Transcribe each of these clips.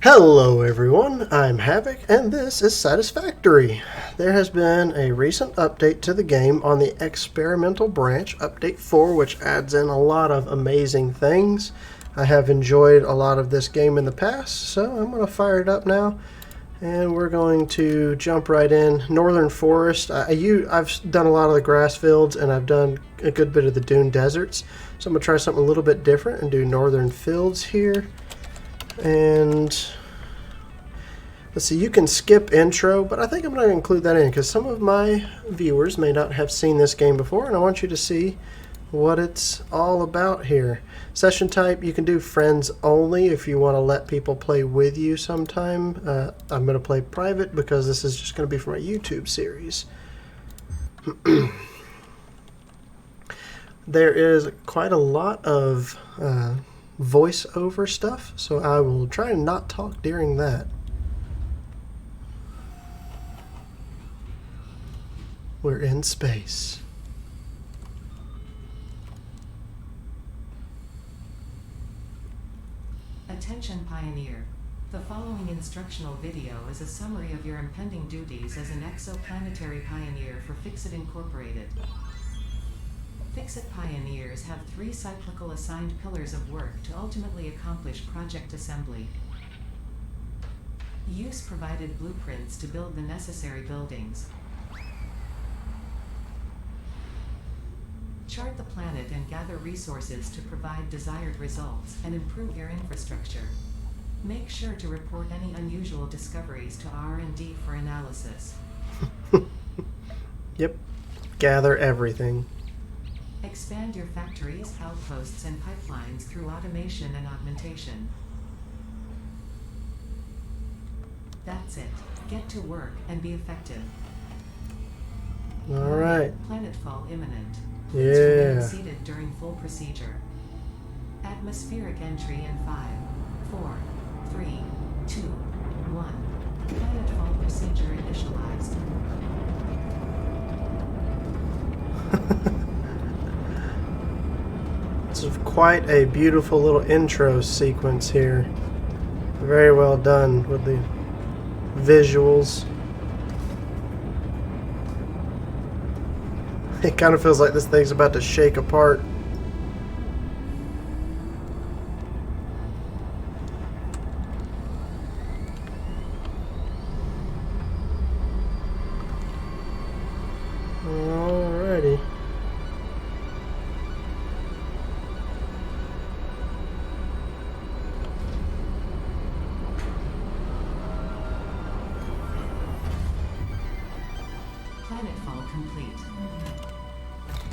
Hello everyone, I'm Havoc and this is Satisfactory. There has been a recent update to the game on the experimental branch, update 4, which adds in a lot of amazing things. I have enjoyed a lot of this game in the past, so I'm going to fire it up now and we're going to jump right in. Northern Forest, I've done a lot of the grass fields and I've done a good bit of the dune deserts, so I'm going to try something a little bit different and do northern fields here. And let's see, you can skip intro, but I think I'm going to include that in because some of my viewers may not have seen this game before, and I want you to see what it's all about here. Session type, you can do friends only if you want to let people play with you sometime. I'm going to play private because this is just going to be for my YouTube series. There is quite a lot of voiceover stuff, so I will try and not talk during that. We're in space. Attention Pioneer. The following instructional video is a summary of your impending duties as an exoplanetary pioneer for Fixit Incorporated. Fixit Pioneers have 3 cyclical assigned pillars of work to ultimately accomplish project assembly. Use provided blueprints to build the necessary buildings. Chart the planet and gather resources to provide desired results and improve your infrastructure. Make sure to report any unusual discoveries to R&D for analysis. Yep. Gather everything. Expand your factories, outposts, and pipelines through automation and augmentation. That's it. Get to work and be effective. All right. Planetfall imminent. Yeah. Seated during full procedure. Atmospheric entry in 5, 4, 3, 2, 1. Planetfall procedure initialized. It's quite a beautiful little intro sequence here. Very well done with the visuals. It kind of feels like this thing's about to shake apart. Alrighty. Planetfall complete.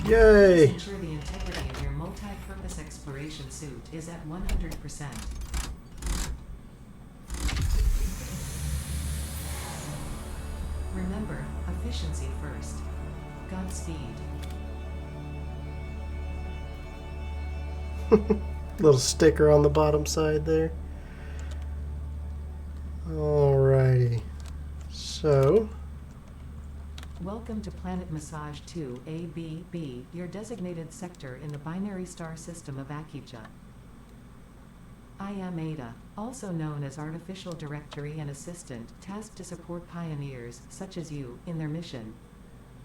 Yay! Ensure the integrity of your multi-purpose exploration suit is at 100%. Remember, efficiency first. Godspeed. Little sticker on the bottom side there. Alrighty. So, Welcome to Planet Massage 2 ABB, your designated sector in the binary star system of Akija. I am Ada, also known as Artificial Directory and Assistant, tasked to support pioneers, such as you, in their mission.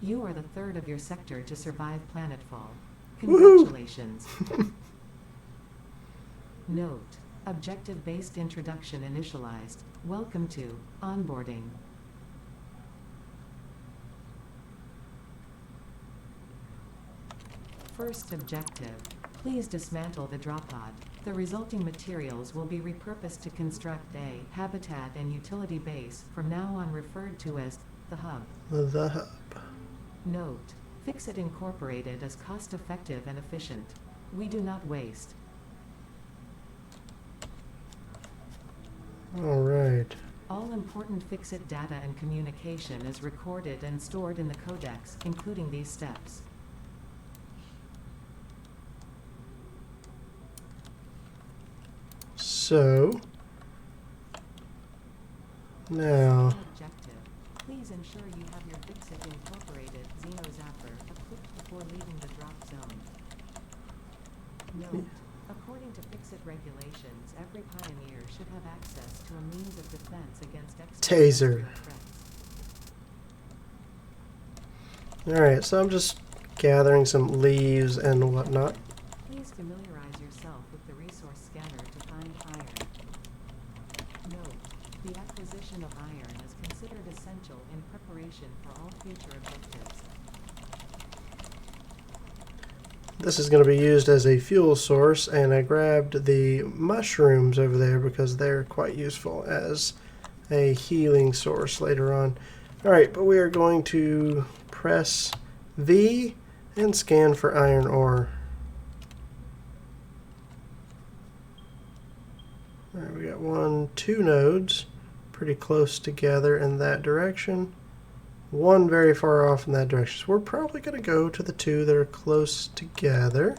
You are the third of your sector to survive Planetfall. Congratulations. Note: Objective-based introduction initialized. Welcome to onboarding. First objective: please dismantle the drop pod. The resulting materials will be repurposed to construct a habitat and utility base, from now on referred to as the hub. the hub. Note: Fixit Incorporated is cost-effective and efficient. We do not waste. Alright. All important Fixit data and communication is recorded and stored in the codex, including these steps. So, now, Objective: please ensure you have your Fixit Incorporated Xeno Zapper equipped before leaving the drop zone. Note: According to Fix-It regulations, every pioneer should have access to a means of defense against Taser. extraterrestrial threats. Alright, so I'm just gathering some leaves and whatnot. Please familiarize yourself with the resource scanner to find iron. Note: the acquisition of iron is considered essential in preparation for all future objectives. This is going to be used as a fuel source, and I grabbed the mushrooms over there because they're quite useful as a healing source later on. Alright, but we are going to press V and scan for iron ore. Alright, we got 2 nodes pretty close together in that direction. 1 very far off in that direction. So we're probably going to go to the 2 that are close together.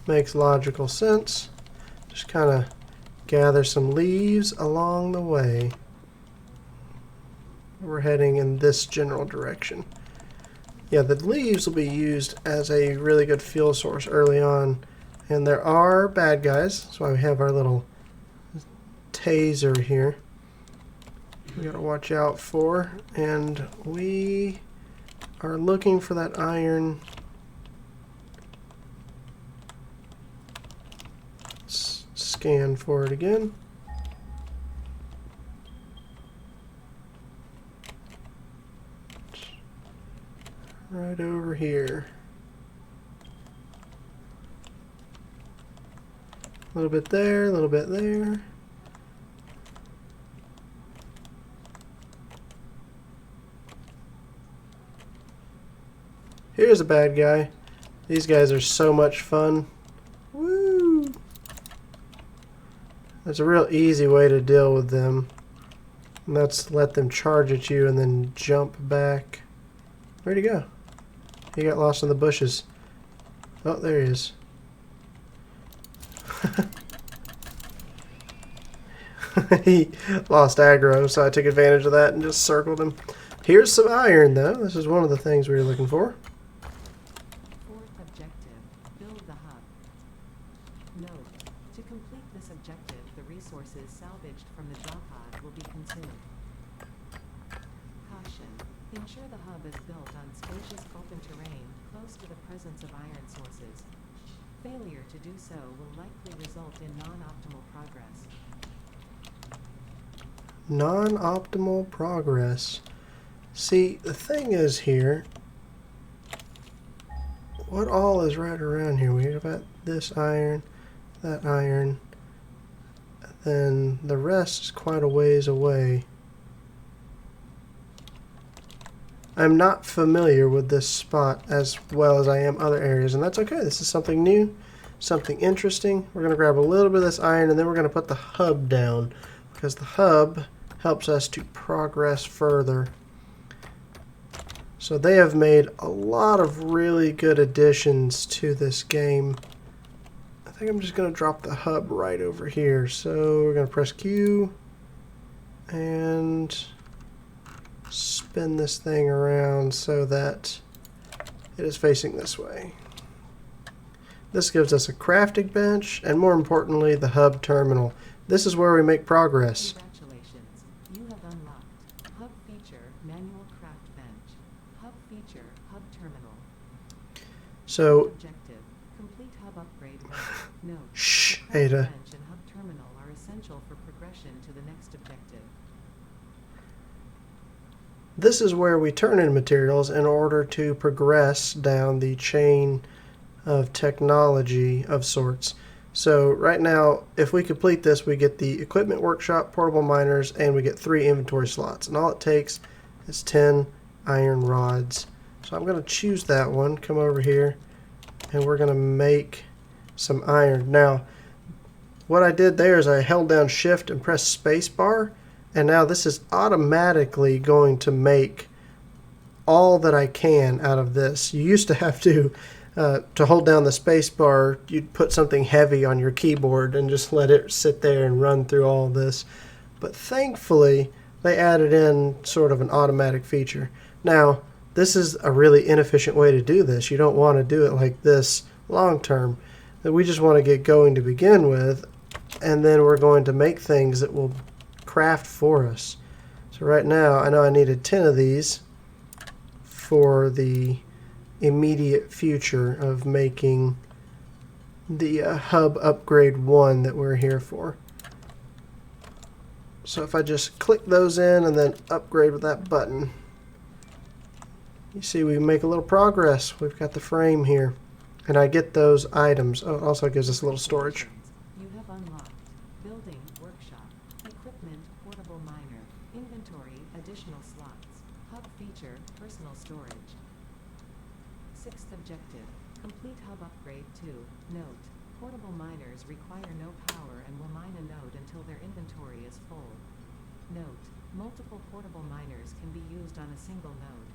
Makes logical sense. Just kind of gather some leaves along the way. We're heading in this general direction. Yeah, the leaves will be used as a really good fuel source early on. And there are bad guys. That's why we have our little taser here. We gotta watch out for, and we are looking for that iron. Scan for it again. Right over here. A little bit there, a little bit there. Here's a bad guy. These guys are so much fun. Woo! There's a real easy way to deal with them. And that's let them charge at you and then jump back. Where'd he go? He got lost in the bushes. Oh, there he is. He lost aggro, so I took advantage of that and just circled him. Here's some iron, though. This is one of the things we were looking for. Fourth objective: build the hub. Note: to complete this objective, the resources salvaged from the drop pod will be consumed. Caution: ensure the hub is built on spacious open terrain close to the presence of iron sources. Failure to do so will likely result in non-optimal progress. Non-optimal progress. See, the thing is here, what all is right around here? We got this iron, that iron, then the rest is quite a ways away. I'm not familiar with this spot as well as I am other areas, and that's okay. This is something new, something interesting. We're going to grab a little bit of this iron, and then we're going to put the hub down, because the hub helps us to progress further. So they have made a lot of really good additions to this game. I think I'm just going to drop the hub right over here. So we're going to press Q and spin this thing around so that it is facing this way. This gives us a crafting bench and, more importantly, the hub terminal. This is where we make progress. Congratulations, you have unlocked Hub Feature Manual Craft Bench. Hub Feature Hub Terminal. So, Objective: complete hub upgrade. Note: shh, the craft Ada. bench and hub terminal are essential for progression to the next objective. This is where we turn in materials in order to progress down the chain of technology of sorts. So right now, if we complete this, we get the equipment workshop, portable miners, and we get 3 inventory slots. And all it takes is 10 iron rods. So I'm going to choose that one, come over here, and we're going to make some iron. Now, what I did there is I held down shift and pressed space bar, and now this is automatically going to make all that I can out of this. You used to have to hold down the space bar, you'd put something heavy on your keyboard and just let it sit there and run through all this. But thankfully, they added in sort of an automatic feature. Now, this is a really inefficient way to do this. You don't want to do it like this long term. that we just want to get going to begin with, and then we're going to make things that will craft for us. So right now I know I needed 10 of these for the immediate future of making the hub upgrade 1 that we're here for. So if I just click those in and then upgrade with that button, you see we make a little progress. We've got the frame here, and I get those items. Oh, it also gives us a little storage. You have unlocked building, workshop, equipment, portable miner, inventory, additional slots, hub feature, personal storage. 6th objective, complete hub upgrade 2. Note, portable miners require no power and will mine a node until their inventory is full. Note, multiple portable miners can be used on a single node.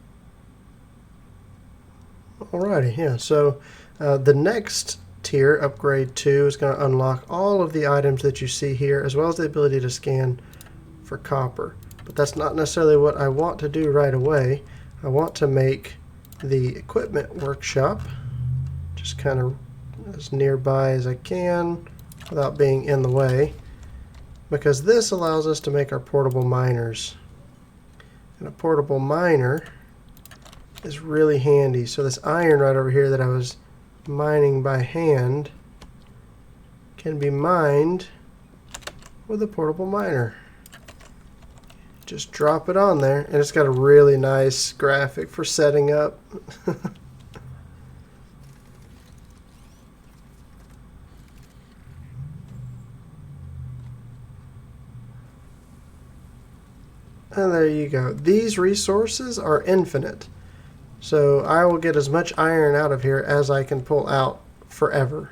Alrighty, yeah, so the next tier, upgrade 2, is going to unlock all of the items that you see here, as well as the ability to scan for copper. But that's not necessarily what I want to do right away. I want to make the equipment workshop just kind of as nearby as I can without being in the way, because this allows us to make our portable miners. And a portable miner is really handy. So this iron right over here that I was mining by hand can be mined with a portable miner. Just drop it on there, and it's got a really nice graphic for setting up. And there you go. These resources are infinite. So I will get as much iron out of here as I can pull out forever.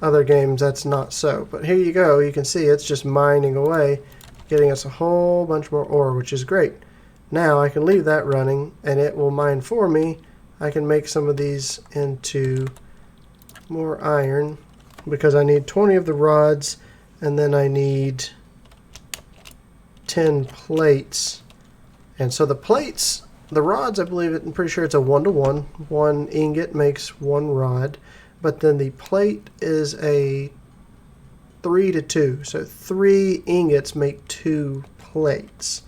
Other games that's not so. But here you go. You can see it's just mining away, getting us a whole bunch more ore, which is great. Now I can leave that running and it will mine for me. I can make some of these into more iron because I need 20 of the rods, and then I need 10 plates. And so the plates, the rods, I believe I'm pretty sure it's a 1-to-1. 1 ingot makes 1 rod, but then the plate is a 3-to-2. So 3 ingots make 2 plates.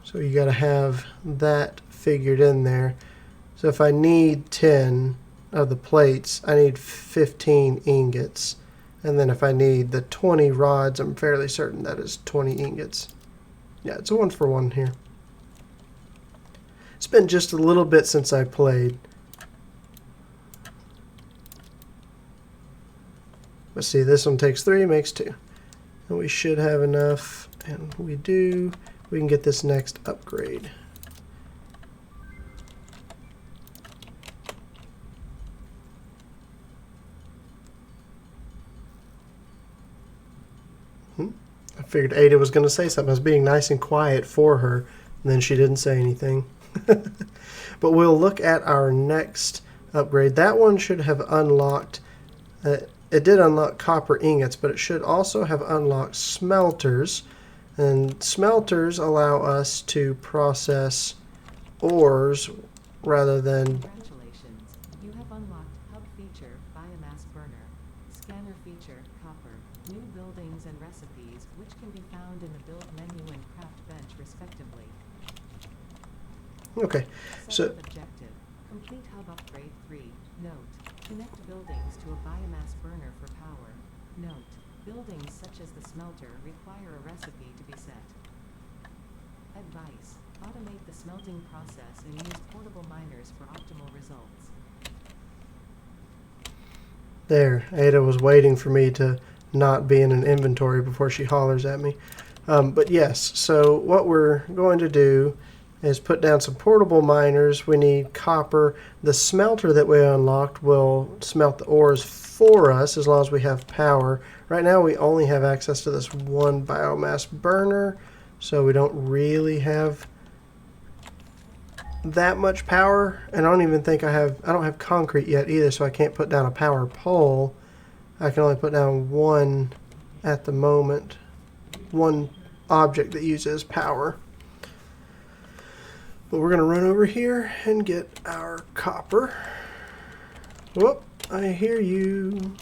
So you got to have that figured in there. So if I need 10 of the plates, I need 15 ingots. And then if I need the 20 rods, I'm fairly certain that is 20 ingots. Yeah, it's a 1-for-1 here. It's been just a little bit since I played. But see, this one takes 3, makes 2. And we should have enough, and we do. We can get this next upgrade. I figured Ada was going to say something. I was being nice and quiet for her, and then she didn't say anything. But we'll look at our next upgrade. That one should have unlocked, it did unlock copper ingots, but it should also have unlocked smelters. And smelters allow us to process ores rather than... Congratulations. You have unlocked hub feature, biomass burner, scanner feature, copper, new buildings and recipes, which can be found in the build menu and craft bench respectively. Okay, so... Second objective, complete hub upgrade 3. Note, connect buildings to a biomass burner for power. Note, buildings such as the smelter require a recipe to be set. Advice, automate the smelting process and use portable miners for optimal results. There, Ada was waiting for me to not be in an inventory before she hollers at me. But yes, so what we're going to do is put down some portable miners. We need copper. The smelter that we unlocked will smelt the ores for us as long as we have power. Right now we only have access to this one biomass burner, so we don't really have that much power. And I don't even think I don't have concrete yet either, so I can't put down a power pole. I can only put down one at the moment, one object that uses power. But we're going to run over here and get our copper. Whoop, I hear you.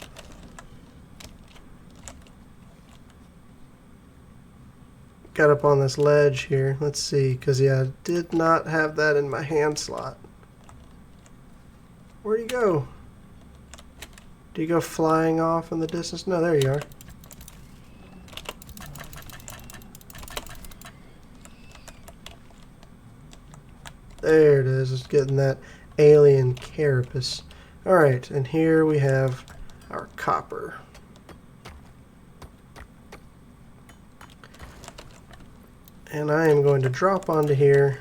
Got up on this ledge here. Let's see, because yeah, I did not have that in my hand slot. Where'd you go? Do you go flying off in the distance? No, there you are. There it is. It's getting that alien carapace. Alright, and here we have our copper. And I am going to drop onto here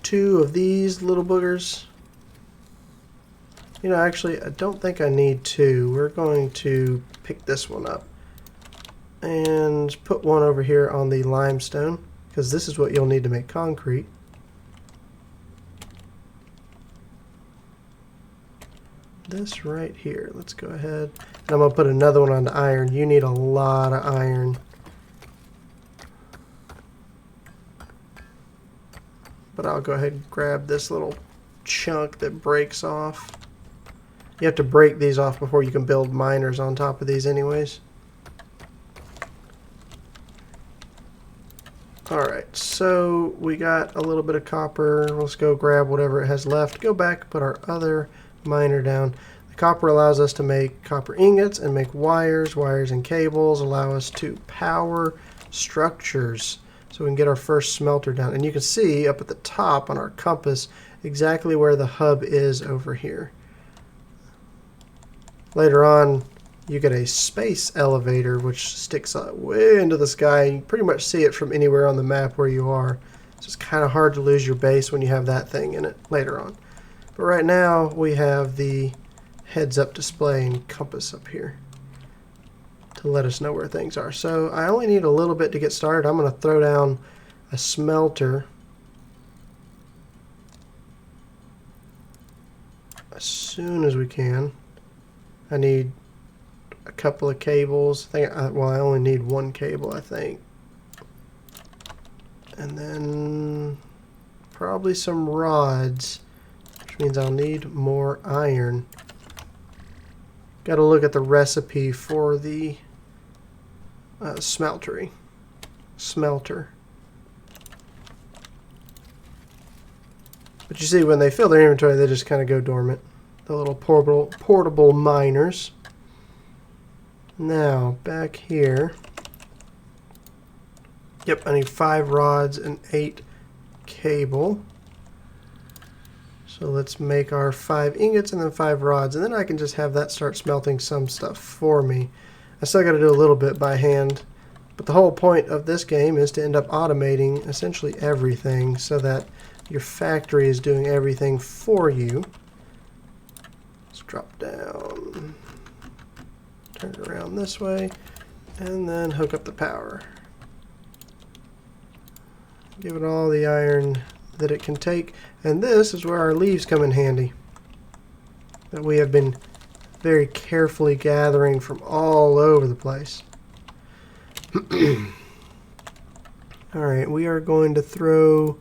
2 of these little boogers. You know, actually, I don't think I need 2. We're going to pick this one up and put one over here on the limestone, because this is what you'll need to make concrete. This right here. Let's go ahead. And I'm going to put another one on the iron. You need a lot of iron. But I'll go ahead and grab this little chunk that breaks off. You have to break these off before you can build miners on top of these anyways. Alright, so we got a little bit of copper. Let's go grab whatever it has left. Go back, put our other miner down. The copper allows us to make copper ingots and make wires. Wires and cables allow us to power structures. So we can get our first smelter down. And you can see up at the top on our compass exactly where the hub is over here. Later on, you get a space elevator which sticks up way into the sky. You pretty much see it from anywhere on the map where you are. So it's kind of hard to lose your base when you have that thing in it later on. But right now, we have the heads-up display and compass up here to let us know where things are. So I only need a little bit to get started. I'm going to throw down a smelter as soon as we can. I need a couple of cables. I only need 1 cable, I think. And then probably some rods, which means I'll need more iron. Got to look at the recipe for the smelter. But you see, when they fill their inventory, they just kind of go dormant. The little portable miners. Now, back here. Yep, I need 5 rods and 8 cable. So let's make our 5 ingots and then 5 rods, and then I can just have that start smelting some stuff for me. I still got to do a little bit by hand, but the whole point of this game is to end up automating essentially everything so that your factory is doing everything for you. Let's drop down, turn it around this way, and then hook up the power. Give it all the iron that it can take, and this is where our leaves come in handy that we have been very carefully gathering from all over the place. Alright, we are going to throw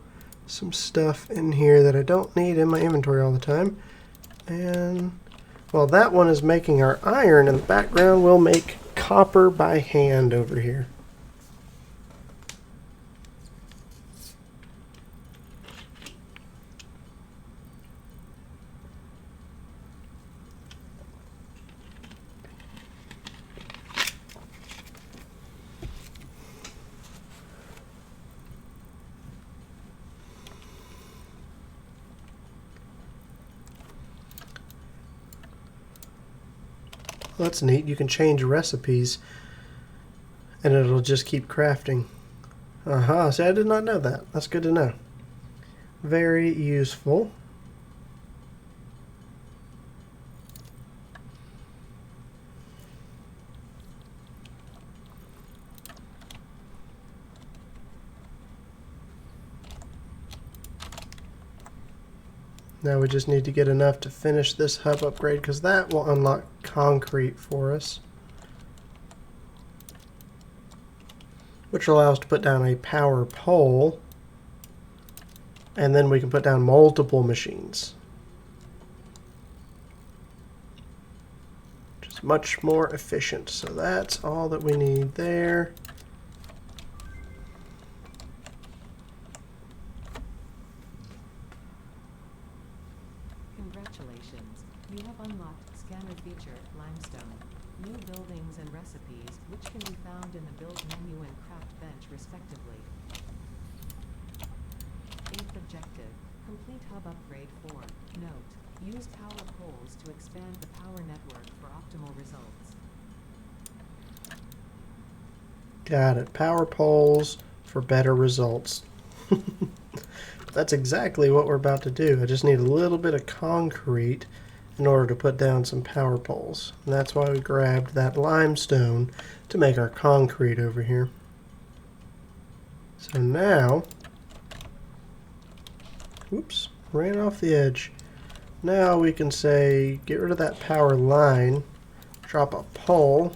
some stuff in here that I don't need in my inventory all the time, and while that one is making our iron, in the background we'll make copper by hand over here. Well, that's neat. You can change recipes and it'll just keep crafting. See, I did not know that. That's good to know. Very useful. Now we just need to get enough to finish this hub upgrade, because that will unlock concrete for us, which allows us to put down a power pole, and then we can put down multiple machines. It's much more efficient. So that's all that we need there. Congratulations, you have unlocked Scanner Feature, Limestone. New buildings and recipes, which can be found in the Build menu and Craft bench respectively. 8th objective, complete hub upgrade 4. Note, use power poles to expand the power network for optimal results. Got it. Power poles for better results. That's exactly what we're about to do. I just need a little bit of concrete in order to put down some power poles. And that's why we grabbed that limestone to make our concrete over here. So now, whoops, ran off the edge. Now we can say, get rid of that power line, drop a pole,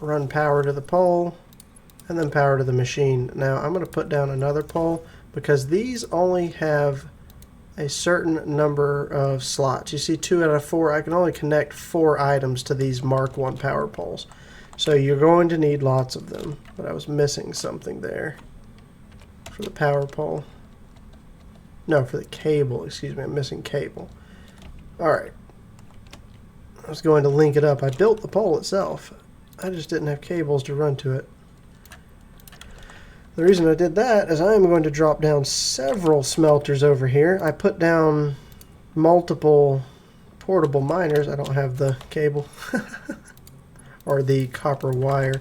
run power to the pole, and then power to the machine. Now I'm going to put down another pole because these only have a certain number of slots. You see 2 out of 4. I can only connect 4 items to these Mark 1 power poles. So you're going to need lots of them. But I was missing something there for the power pole. No, for the cable. Excuse me, I'm missing cable. Alright. I was going to link it up. I built the pole itself. I just didn't have cables to run to it. The reason I did that is I'm going to drop down several smelters over here. I put down multiple portable miners. I don't have the cable or the copper wire.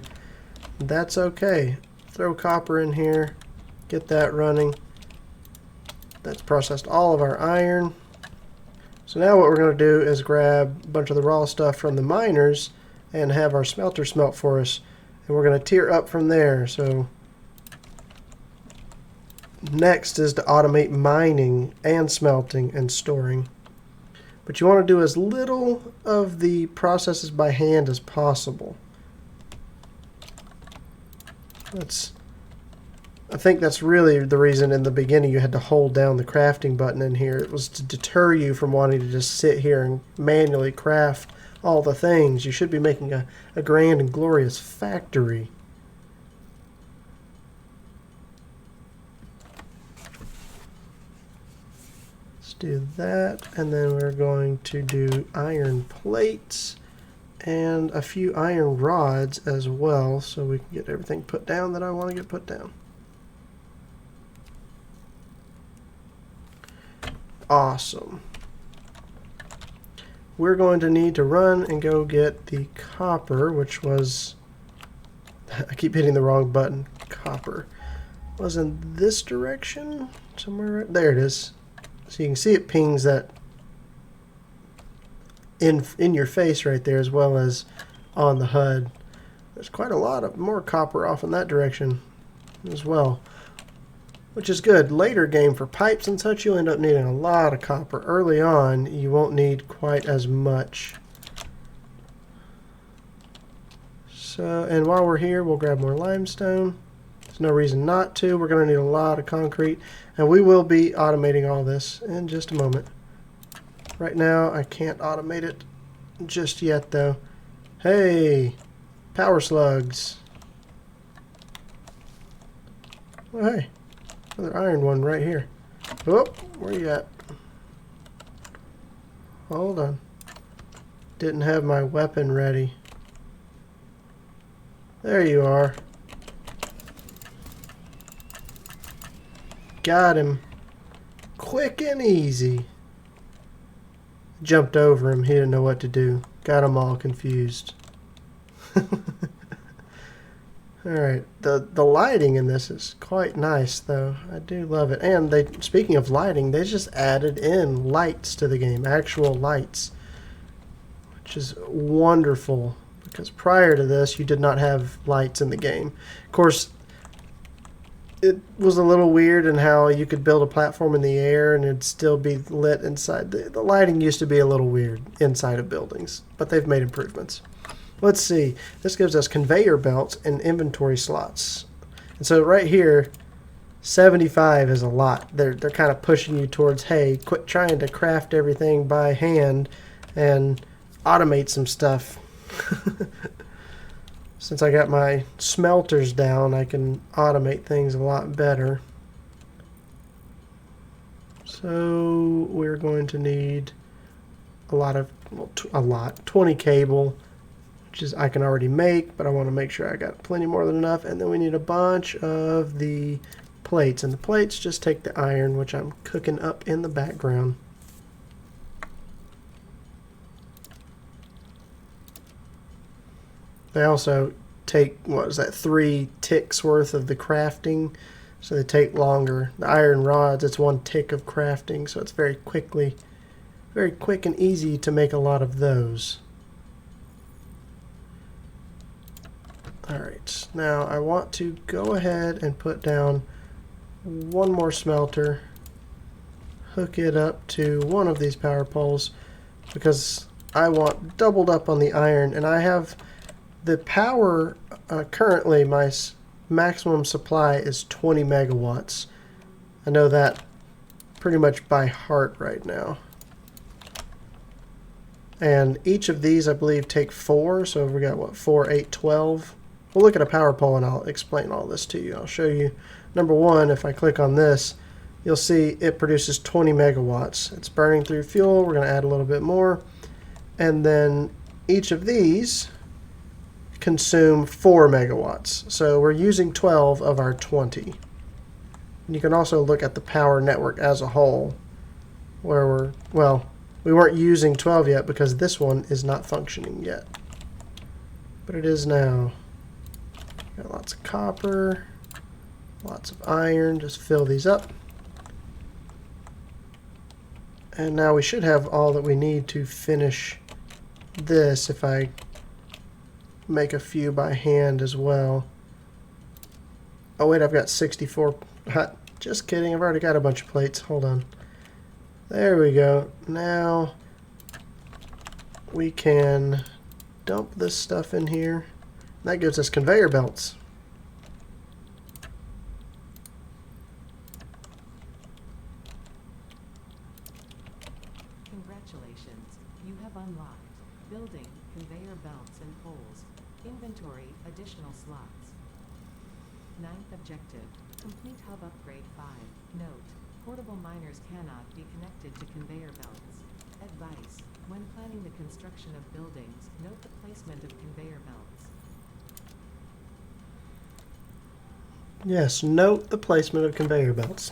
That's okay. Throw copper in here, get that running. That's processed all of our iron. So now what we're going to do is grab a bunch of the raw stuff from the miners and have our smelter smelt for us. And we're going to tier up from there. So next is to automate mining and smelting and storing. But you want to do as little of the processes by hand as possible. I think that's really the reason in the beginning you had to hold down the crafting button in here. It was to deter you from wanting to just sit here and manually craft all the things. You should be making a grand and glorious factory. Do that, and then we're going to do iron plates and a few iron rods as well, so we can get everything put down that I want to get put down. Awesome. We're going to need to run and go get the copper, which was, I keep hitting the wrong button. Copper was in this direction somewhere. There it is. So you can see it pings that in your face right there, as well as on the HUD. There's quite a lot of more copper off in that direction as well, which is good. Later game for pipes and such, you'll end up needing a lot of copper. Early on, you won't need quite as much. So, and while we're here, we'll grab more limestone. There's no reason not to. We're going to need a lot of concrete, and we will be automating all this in just a moment. Right now, I can't automate it just yet, though. Hey, power slugs. Oh, hey, another iron one right here. Oh, where you at? Hold on. Didn't have my weapon ready. There you are. Got him. Quick and easy. Jumped over him. He didn't know what to do. Got him all confused. Alright. The lighting in this is quite nice, though. I do love it. And they, speaking of lighting, they just added in lights to the game. Actual lights. Which is wonderful. Because prior to this, you did not have lights in the game. Of course, it was a little weird in how you could build a platform in the air and it'd still be lit inside. The lighting used to be a little weird inside of buildings, but they've made improvements. Let's see. This gives us conveyor belts and inventory slots. And so right here, 75 is a lot. They're kind of pushing you towards, hey, quit trying to craft everything by hand and automate some stuff. Since I got my smelters down, I can automate things a lot better. So we're going to need a lot of, well, 20 cable, which is I can already make, but I want to make sure I got plenty more than enough. And then we need a bunch of the plates, and the plates just take the iron, which I'm cooking up in the background. They also take, what is that, 3 ticks worth of the crafting, so they take longer. The iron rods, it's 1 tick of crafting, so it's very quick and easy to make a lot of those. Alright, now I want to go ahead and put down 1 more smelter, hook it up to one of these power poles, because I want doubled up on the iron, and I have the power, currently my maximum supply is 20 megawatts. I know that pretty much by heart right now. And each of these, I believe, take 4, so we got, what, 4, 8, 12. We'll look at a power pole and I'll explain all this to you. I'll show you, number 1, if I click on this, you'll see it produces 20 megawatts. It's burning through fuel. We're going to add a little bit more. And then each of these consume 4 megawatts. So we're using 12 of our 20. And you can also look at the power network as a whole, where we weren't using 12 yet because this one is not functioning yet. But it is now. Got lots of copper, lots of iron, just fill these up. And now we should have all that we need to finish this if I make a few by hand as well. Oh wait, I've got 64. Just kidding, I've already got a bunch of plates. Hold on. There we go. Now we can dump this stuff in here. That gives us conveyor belts. Congratulations, you have unlocked building, conveyor belts and poles. Inventory, additional slots. 9th objective, complete hub upgrade 5. Note, portable miners cannot be connected to conveyor belts. Advice, when planning the construction of buildings, note the placement of conveyor belts. Yes, note the placement of conveyor belts.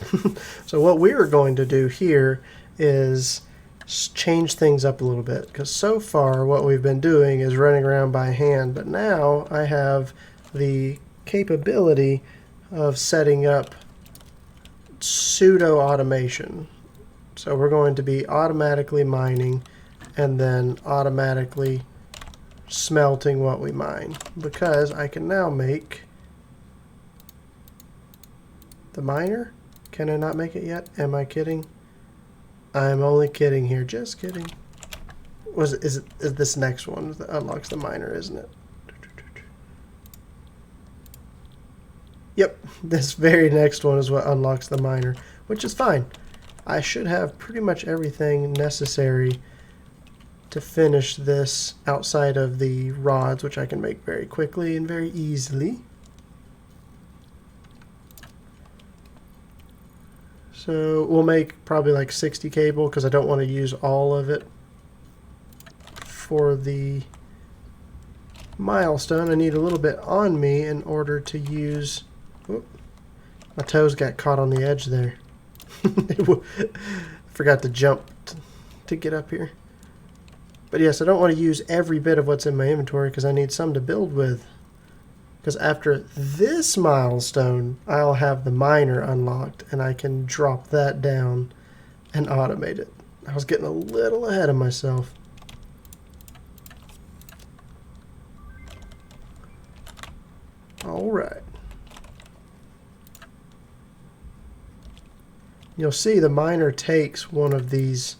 So what we are going to do here is change things up a little bit, because so far what we've been doing is running around by hand, but now I have the capability of setting up pseudo automation. So we're going to be automatically mining and then automatically smelting what we mine, because I can now make the miner. Can I not make it yet? Am I kidding? I'm only kidding here. Just kidding. Is this next one that unlocks the miner, isn't it? Yep, this very next one is what unlocks the miner, which is fine. I should have pretty much everything necessary to finish this outside of the rods, which I can make very quickly and very easily. So we'll make probably like 60 cable, because I don't want to use all of it for the milestone. I need a little bit on me in order to use... Whoop, my toes got caught on the edge there. Forgot to jump to get up here. But yes, I don't want to use every bit of what's in my inventory, because I need some to build with. Because after this milestone, I'll have the miner unlocked, and I can drop that down and automate it. I was getting a little ahead of myself. All right. You'll see the miner takes one of these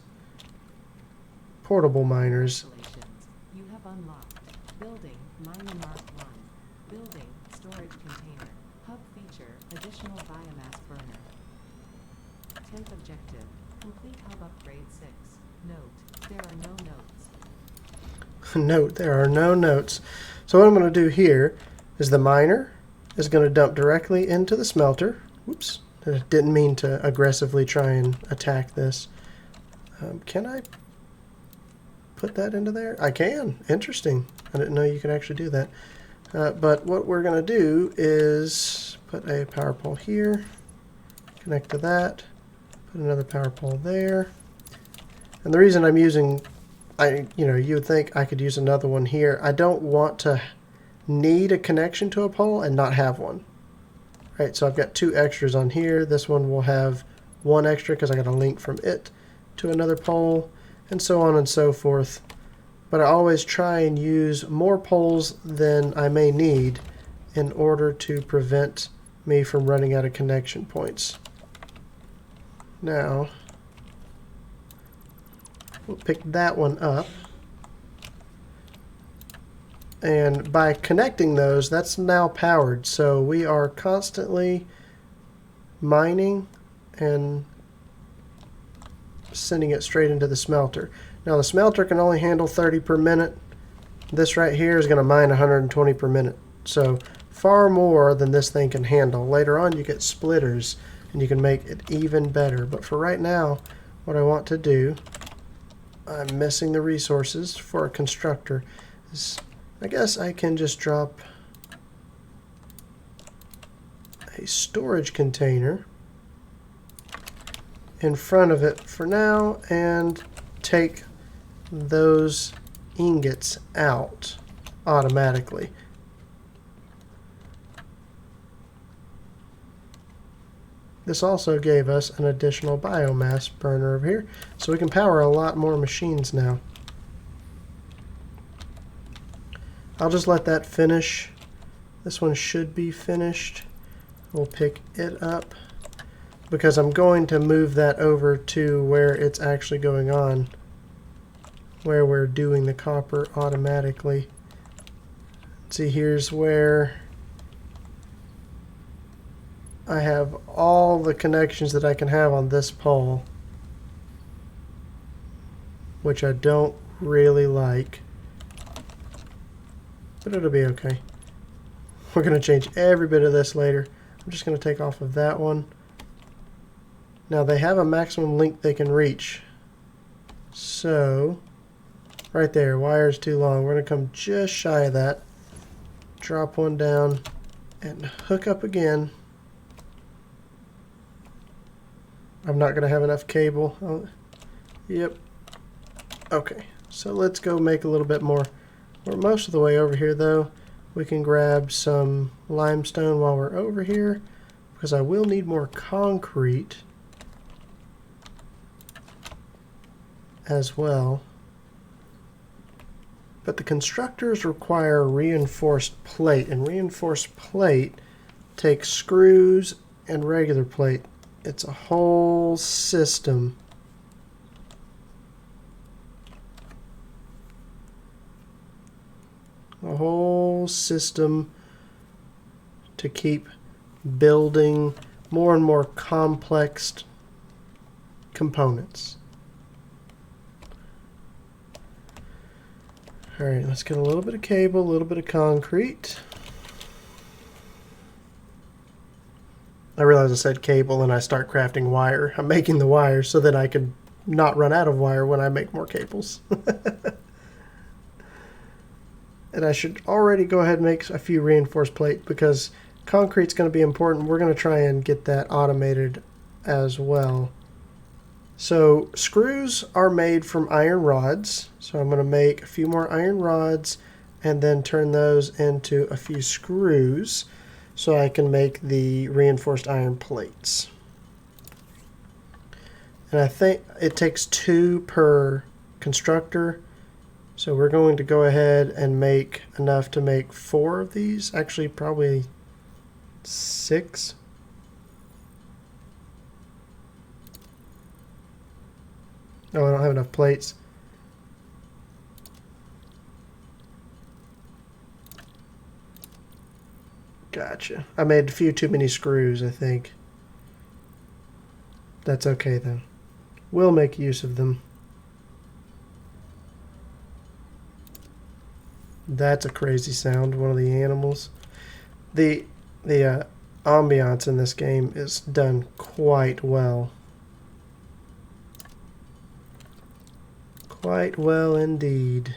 portable miners. Congratulations, you have unlocked building, miner mark 1. Building, storage container, hub feature, additional biomass burner. 10th objective, complete hub upgrade 6. Note, there are no notes. Note, there are no notes. So what I'm going to do here is the miner is going to dump directly into the smelter. Whoops, I didn't mean to aggressively try and attack this. Can I put that into there? I can. Interesting. I didn't know you could actually do that. But what we're going to do is put a power pole here, connect to that, put another power pole there. And the reason I'm using, you would think I could use another one here. I don't want to need a connection to a pole and not have one. Right, so I've got 2 extras on here. This one will have 1 extra because I got a link from it to another pole, and so on and so forth. But I always try and use more poles than I may need in order to prevent me from running out of connection points. Now, we'll pick that one up. And by connecting those, that's now powered. So we are constantly mining and sending it straight into the smelter. Now the smelter can only handle 30 per minute. This right here is going to mine 120 per minute. So far more than this thing can handle. Later on you get splitters and you can make it even better. But for right now, what I want to do, I'm missing the resources for a constructor, is I guess I can just drop a storage container in front of it for now and take those ingots out automatically. This also gave us an additional biomass burner over here, so we can power a lot more machines now. I'll just let that finish. This one should be finished. We'll pick it up because I'm going to move that over to where it's actually going on, where we're doing the copper automatically. See, here's where I have all the connections that I can have on this pole, which I don't really like. But it'll be okay. We're going to change every bit of this later. I'm just going to take off of that one. Now they have a maximum length they can reach. So, right there, wire's too long. We're going to come just shy of that. Drop one down and hook up again. I'm not going to have enough cable. Oh, yep. Okay, so let's go make a little bit more. We're most of the way over here though. We can grab some limestone while we're over here because I will need more concrete as well. But the constructors require reinforced plate, and reinforced plate takes screws and regular plate. It's a whole system. A whole system to keep building more and more complex components. Alright, let's get a little bit of cable, a little bit of concrete. I realize I said cable and I start crafting wire. I'm making the wire so that I can not run out of wire when I make more cables. And I should already go ahead and make a few reinforced plate because concrete's going to be important. We're going to try and get that automated as well. So screws are made from iron rods. So I'm going to make a few more iron rods and then turn those into a few screws so I can make the reinforced iron plates. And I think it takes 2 per constructor. So we're going to go ahead and make enough to make 4 of these. Actually, probably 6. Oh, I don't have enough plates. Gotcha. I made a few too many screws, I think. That's okay, though. We'll make use of them. That's a crazy sound, one of the animals. The ambiance in this game is done quite well. Quite well indeed.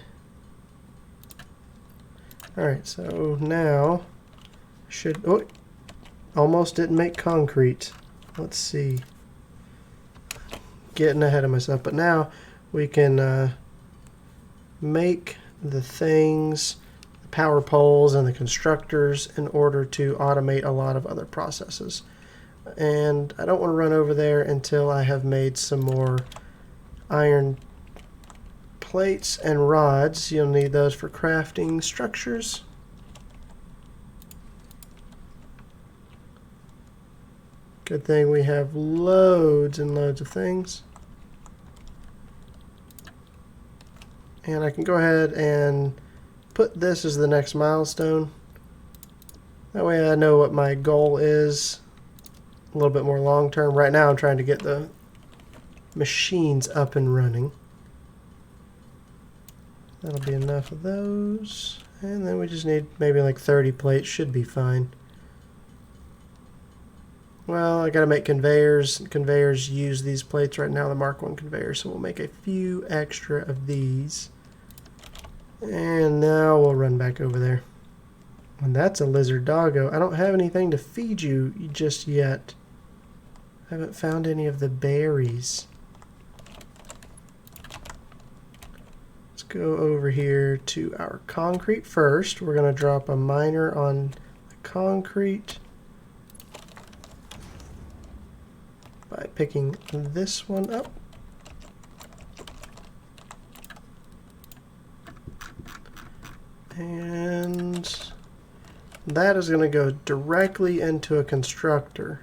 Alright, so now should... Oh, almost didn't make concrete. Let's see. Getting ahead of myself. But now we can make the things, the power poles and the constructors, in order to automate a lot of other processes. And I don't want to run over there until I have made some more iron plates and rods. You'll need those for crafting structures. Good thing we have loads and loads of things. And I can go ahead and put this as the next milestone. That way I know what my goal is a little bit more long term. Right now I'm trying to get the machines up and running. That'll be enough of those. And then we just need maybe like 30 plates. Should be fine. Well, I gotta make conveyors. Conveyors use these plates right now, the Mark 1 conveyor, so we'll make a few extra of these. And now we'll run back over there. And that's a lizard doggo. I don't have anything to feed you just yet. I haven't found any of the berries. Let's go over here to our concrete first. We're gonna drop a miner on the concrete by picking this one up. And that is going to go directly into a constructor,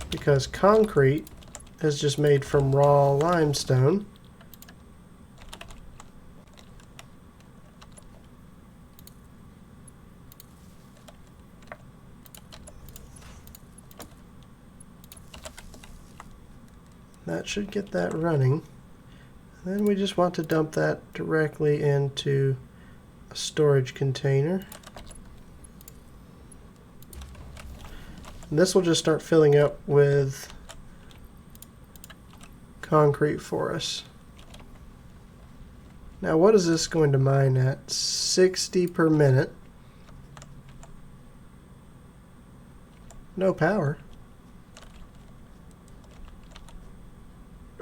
because concrete is just made from raw limestone. That should get that running. Then we just want to dump that directly into a storage container. And this will just start filling up with concrete for us. Now what is this going to mine at? 60 per minute. No power.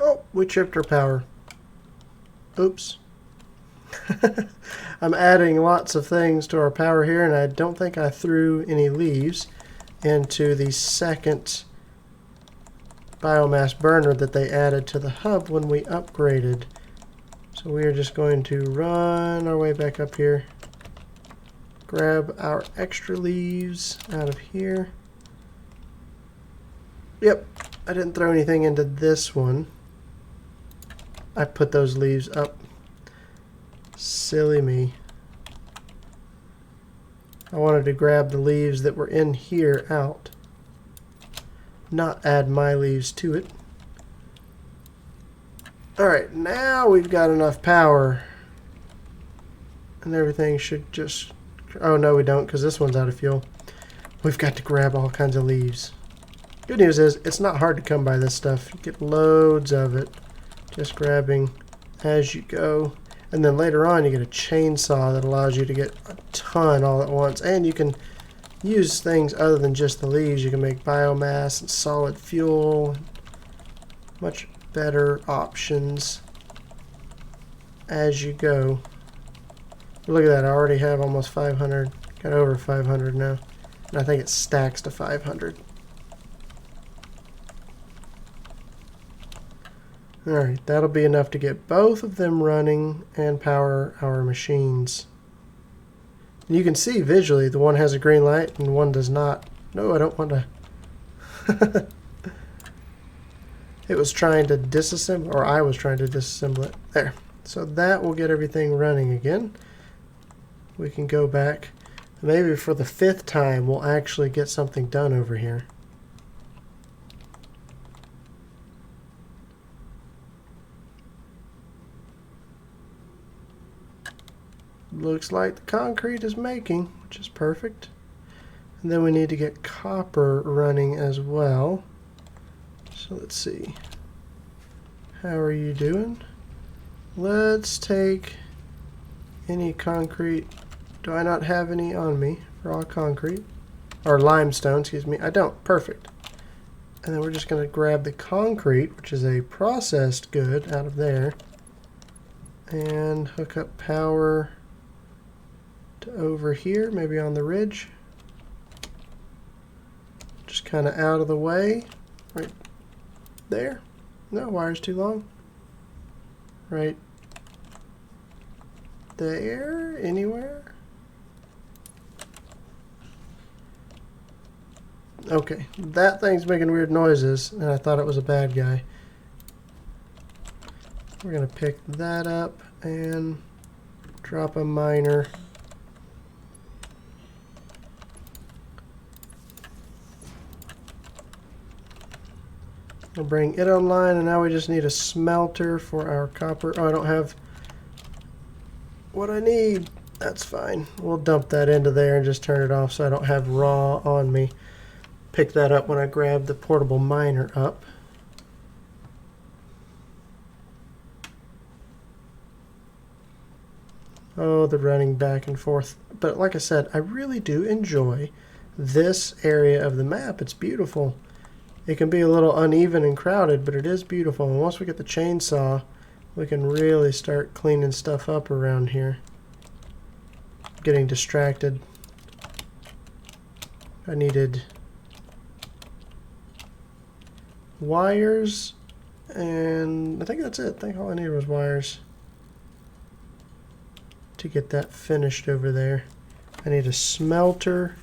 Oh, we tripped our power. Oops. I'm adding lots of things to our power here, and I don't think I threw any leaves into the second biomass burner that they added to the hub when we upgraded. So we are just going to run our way back up here, grab our extra leaves out of here. Yep, I didn't throw anything into this one. I put those leaves up. Silly me. I wanted to grab the leaves that were in here out, not add my leaves to it. Alright, now we've got enough power. And everything should just... Oh no, we don't, because this one's out of fuel. We've got to grab all kinds of leaves. Good news is, it's not hard to come by this stuff. You get loads of it. Just grabbing as you go. And then later on you get a chainsaw that allows you to get a ton all at once. And you can use things other than just the leaves. You can make biomass and solid fuel. Much better options as you go. Look at that, I already have almost 500. Got over 500 now. And I think it stacks to 500. Alright, that'll be enough to get both of them running and power our machines. And you can see visually the one has a green light and one does not. No, I don't want to. It was trying to disassemble, or I was trying to disassemble it. There. So that will get everything running again. We can go back. Maybe for the 5th time we'll actually get something done over here. looks like the concrete is making, which is perfect. And then we need to get copper running as well. So let's see. How are you doing? Let's take any concrete. Do I not have any on me? Raw concrete. Or limestone, excuse me. I don't. Perfect. And then we're just going to grab the concrete, which is a processed good, out of there. And hook up power to over here, maybe on the ridge. Just kind of out of the way. Right there. No, wire's too long. Right there, anywhere. Okay, that thing's making weird noises, and I thought it was a bad guy. We're going to pick that up and drop a miner. We'll bring it online, and now we just need a smelter for our copper. Oh, I don't have what I need. That's fine. We'll dump that into there and just turn it off so I don't have raw on me. Pick that up when I grab the portable miner up. Oh, the running back and forth. But like I said, I really do enjoy this area of the map. It's beautiful. It can be a little uneven and crowded, but it is beautiful. And once we get the chainsaw, we can really start cleaning stuff up around here. Getting distracted. I needed wires, and I think that's it. I think all I needed was wires to get that finished over there. I need a smelter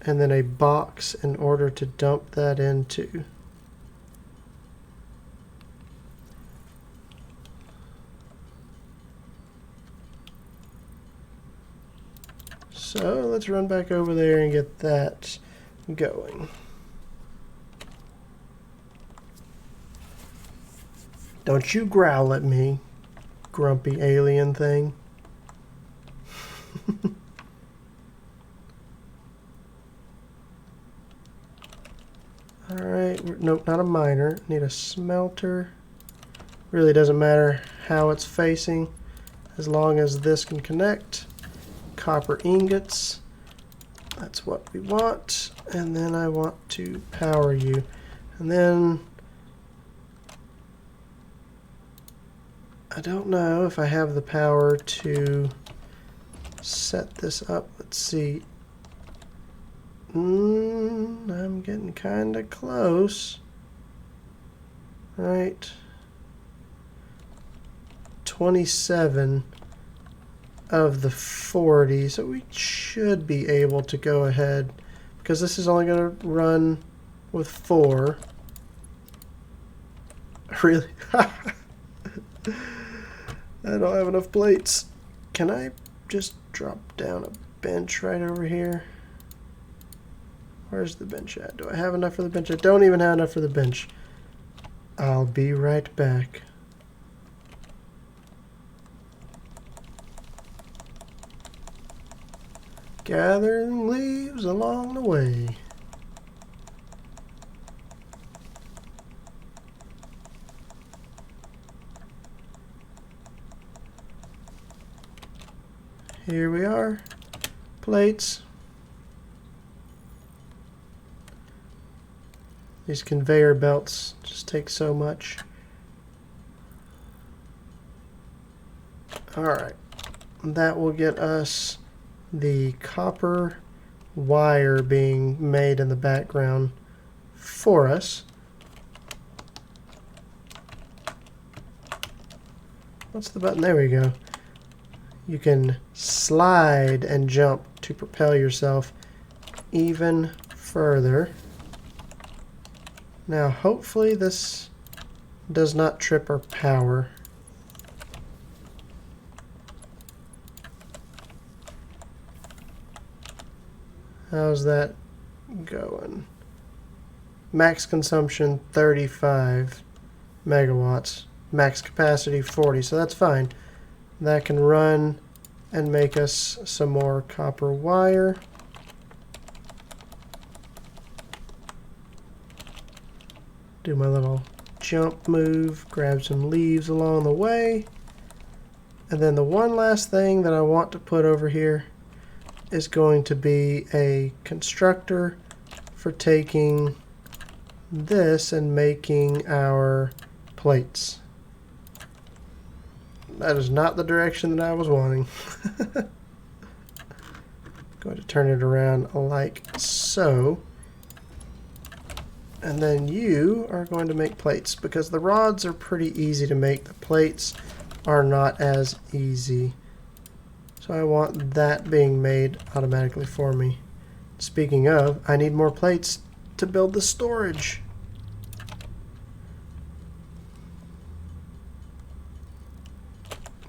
and then a box in order to dump that into. So let's run back over there and get that going. Don't you growl at me, grumpy alien thing. Alright, nope, not a miner. Need a smelter. Really doesn't matter how it's facing as long as this can connect. Copper ingots. That's what we want. And then I want to power you. And then I don't know if I have the power to set this up. Let's see. I'm getting kind of close. Right. 27 of the 40. So we should be able to go ahead, because this is only going to run with 4. Really? I don't have enough plates. Can I just drop down a bench right over here? Where's the bench at? Do I have enough for the bench? I don't even have enough for the bench. I'll be right back. Gathering leaves along the way. Here we are. Plates. These conveyor belts just take so much. Alright. That will get us the copper wire being made in the background for us. What's the button? There we go. You can slide and jump to propel yourself even further. Now hopefully this does not trip our power. How's that going? Max consumption 35 megawatts. Max capacity 40, so that's fine. That can run and make us some more copper wire. Do my little jump move, grab some leaves along the way. And then the one last thing that I want to put over here is going to be a constructor for taking this and making our plates. That is not the direction that I was wanting. Going to turn it around like so. And then you are going to make plates because the rods are pretty easy to make. The plates are not as easy. So I want that being made automatically for me. Speaking of, I need more plates to build the storage.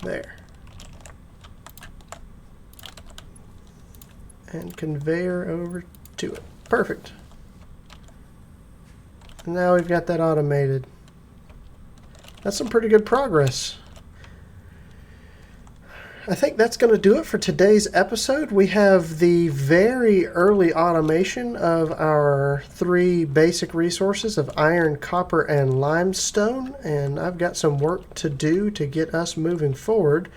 There. And conveyor over to it. Perfect. And now we've got that automated. That's some pretty good progress. I think that's going to do it for today's episode. We have the very early automation of our 3 basic resources of iron, copper, and limestone. And I've got some work to do to get us moving forward,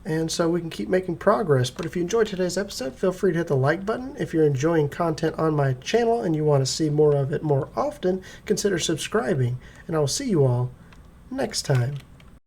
and so we can keep making progress. But if you enjoyed today's episode, feel free to hit the like button. If you're enjoying content on my channel and you want to see more of it more often, consider subscribing. And I will see you all next time.